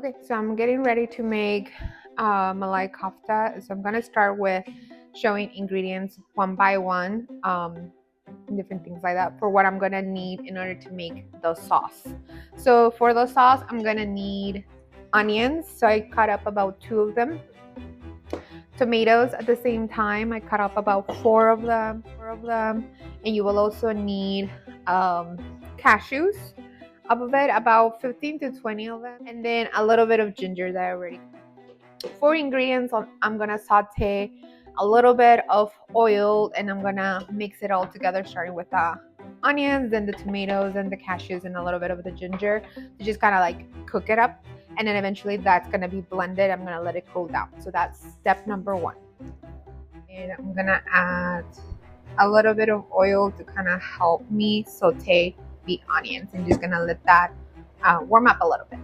Okay, so I'm getting ready to make Malai Kofta. So I'm gonna start with showing ingredients one by one, different things like that for what I'm gonna need in order to make the sauce. So for the sauce, I'm gonna need onions. So I cut up about 2 of them. Tomatoes at the same time, I cut up about four of them. And you will also need cashews up of it, about 15 to 20 of them, and then a little bit of ginger that I already. For ingredients, I'm gonna saute a little bit of oil and I'm gonna mix it all together, starting with the onions, then the tomatoes and the cashews and a little bit of the ginger to just kind of like cook it up. And then eventually that's gonna be blended. I'm gonna let it cool down. So that's step number 1. And I'm gonna add a little bit of oil to kind of help me saute the onions, and just gonna let that warm up a little bit.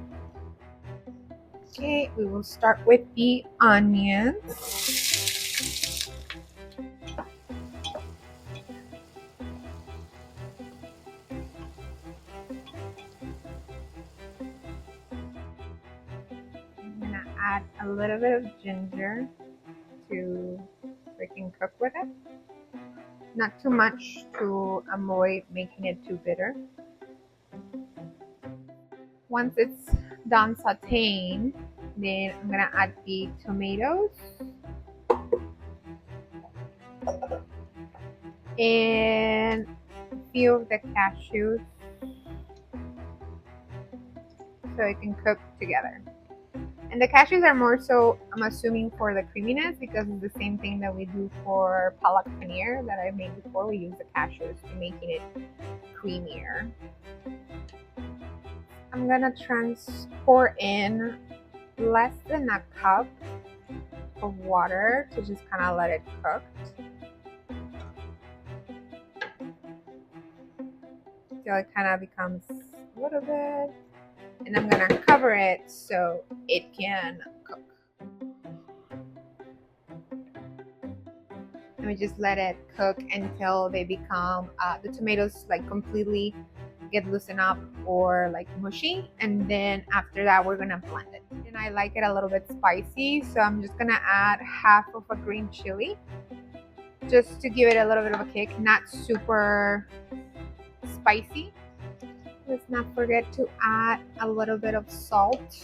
Okay, we will start with the onions. I'm gonna add a little bit of ginger to freaking cook with it. Not too much to avoid making it too bitter. Once it's done sauteing, then I'm gonna add the tomatoes and a few of the cashews so it can cook together. And the cashews are more so, I'm assuming, for the creaminess, because it's the same thing that we do for palak paneer that I made before. We use the cashews to making it creamier. I'm gonna transport in less than a cup of water to just kind of let it cook. Till it kind of becomes a little bit, and I'm gonna cover it so it can cook. And we just let it cook until they become the tomatoes like completely get loosened up or like mushy, and then after that we're gonna blend it. And I like it a little bit spicy, so I'm just gonna add half of a green chili just to give it a little bit of a kick, not super spicy. Let's not forget to add a little bit of salt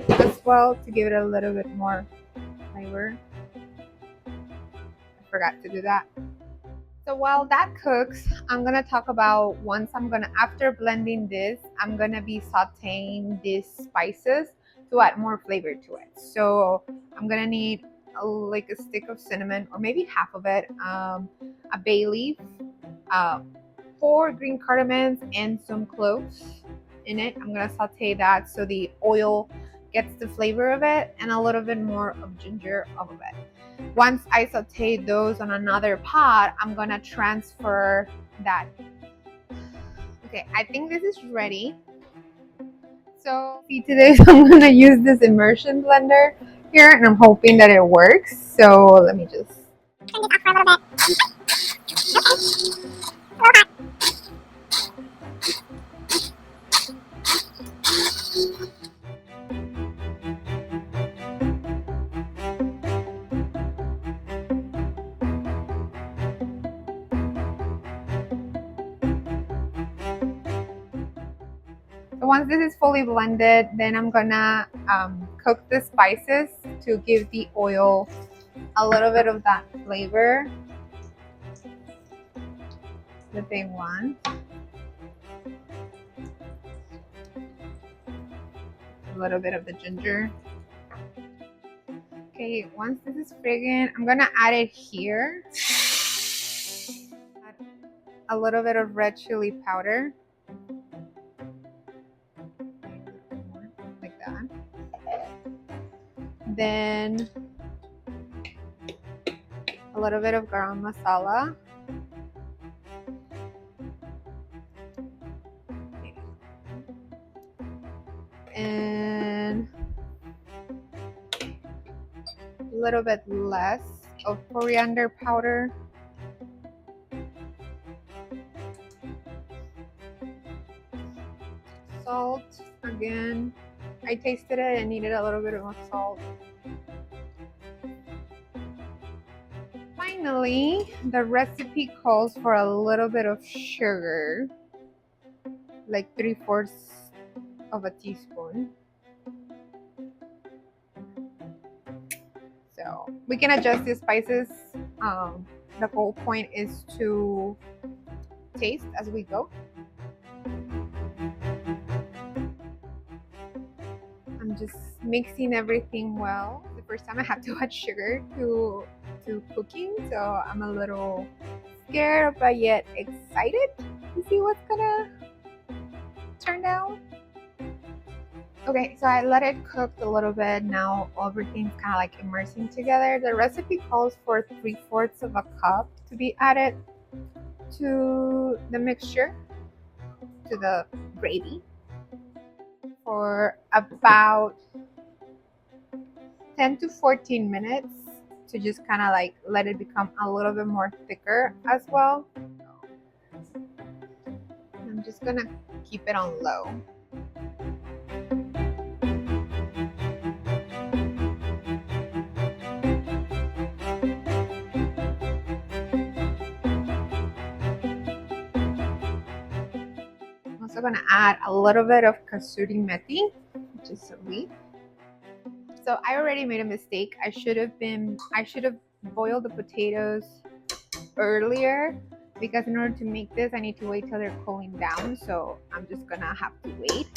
as well to give it a little bit more flavor. I forgot to do that. So while that cooks, I'm gonna talk about after blending this, I'm gonna be sauteing these spices to add more flavor to it. So I'm gonna need like a stick of cinnamon, or maybe half of it, a bay leaf, 4 green cardamoms, and some cloves in it. I'm gonna saute that so the oil gets the flavor of it, and a little bit more of ginger off of it. Once I saute those on another pot, I'm gonna transfer that. Okay, I think this is ready. So see, today I'm gonna use this immersion blender here, and I'm hoping that it works. So let me just turn this off for a little bit. So once this is fully blended, then I'm gonna cook the spices to give the oil a little bit of that flavor that they want. A little bit of the ginger. Okay, once this is friggin', I'm gonna add it here. Add a little bit of red chili powder. Like that. Then a little bit of garam masala. And a little bit less of coriander powder. Salt again. I tasted it and needed a little bit of more salt. Finally, the recipe calls for a little bit of sugar, like 3/4 of a teaspoon. So we can adjust the spices. The whole point is to taste as we go. I'm just mixing everything well. The first time I have to add sugar to cooking, so I'm a little scared but yet excited to see what's gonna turn out. Okay, so I let it cook a little bit. Now everything's kind of like immersing together. The recipe calls for 3/4 of a cup to be added to the mixture, to the gravy, for about 10 to 14 minutes to just kind of like let it become a little bit more thicker as well. I'm just gonna keep it on low. I'm also gonna add a little bit of kasuri methi, which is a leaf. So I already made a mistake. I should have boiled the potatoes earlier, because in order to make this I need to wait till they're cooling down, so I'm just gonna have to wait.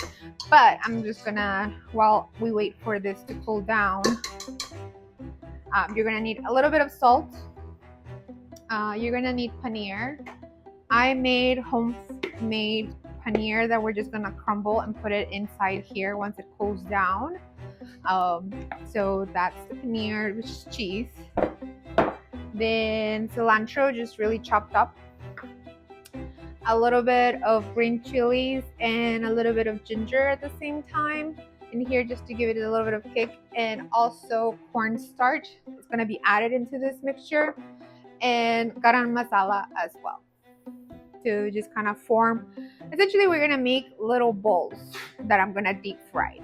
But I'm just gonna, while we wait for this to cool down, you're gonna need a little bit of salt. You're gonna need paneer. I made homemade paneer that we're just gonna crumble and put it inside here once it cools down. So that's the paneer, which is cheese. Then cilantro, just really chopped up. A little bit of green chilies and a little bit of ginger at the same time in here, just to give it a little bit of kick. And also cornstarch is going to be added into this mixture, and garam masala as well, to just kind of form. Essentially, we're going to make little balls that I'm going to deep fry.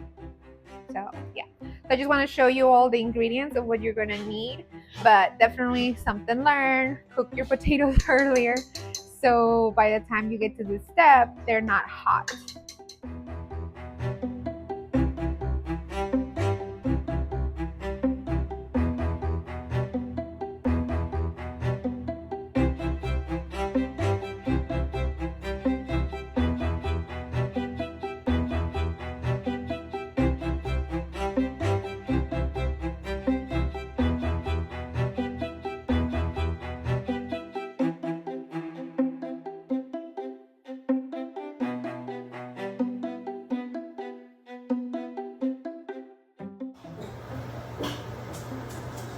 So yeah, so I just want to show you all the ingredients of what you're going to need, but definitely something learned. Cook your potatoes earlier, so by the time you get to this step, they're not hot.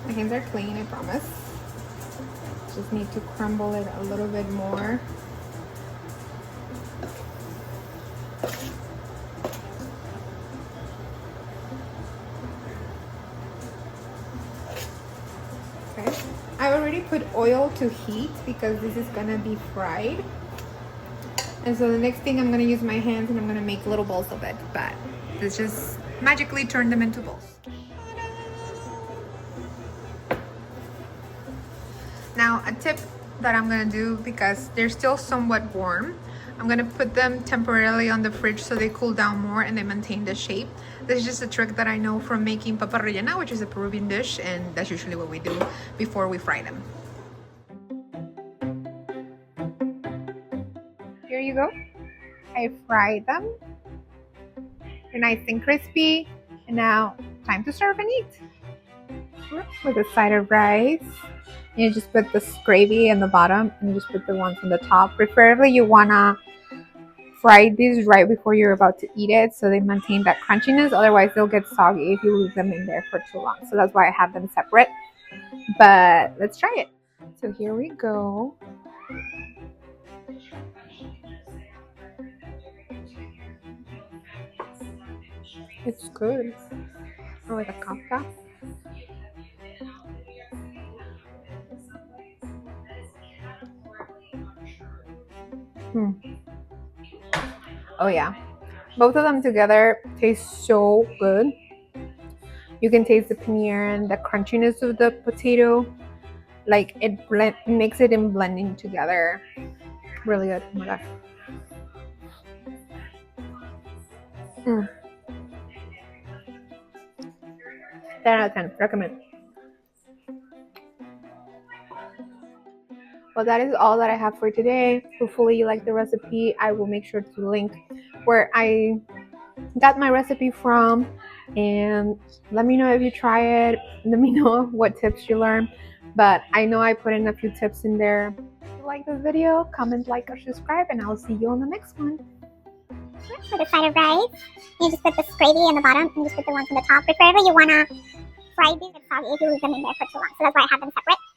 My hands are clean, I promise. Just need to crumble it a little bit more. Okay. I already put oil to heat because this is gonna be fried. And so the next thing, I'm gonna use my hands and I'm gonna make little balls of it, but let's just magically turn them into balls. Now, a tip that I'm gonna do, because they're still somewhat warm, I'm gonna put them temporarily on the fridge so they cool down more and they maintain the shape. This is just a trick that I know from making papa rellena, which is a Peruvian dish, and that's usually what we do before we fry them. Here you go. I fried them. They're nice and crispy, and now time to serve and eat. With a side of rice. You just put this gravy in the bottom and you just put the ones on the top. Preferably you wanna fry these right before you're about to eat it, so they maintain that crunchiness. Otherwise they'll get soggy if you leave them in there for too long. So that's why I have them separate. But let's try it. So here we go. It's good. Malai Kofta. Oh yeah, Both of them together taste so good. You can taste the paneer and the crunchiness of the potato. Like it makes it in blending together. Really good. Oh my gosh. 10 out of 10. Recommend. Well, that is all that I have for today. Hopefully you like the recipe. I will make sure to link where I got my recipe from, and let me know if you try it. Let me know what tips you learned. But I know I put in a few tips in there. If you like this video, comment, like, or subscribe, and I'll see you on the next one. For the side of rice, you just put the gravy in the bottom and just put the ones on the top. Preferably you want to fry these if you leave them in there for too long. So that's why I have them separate.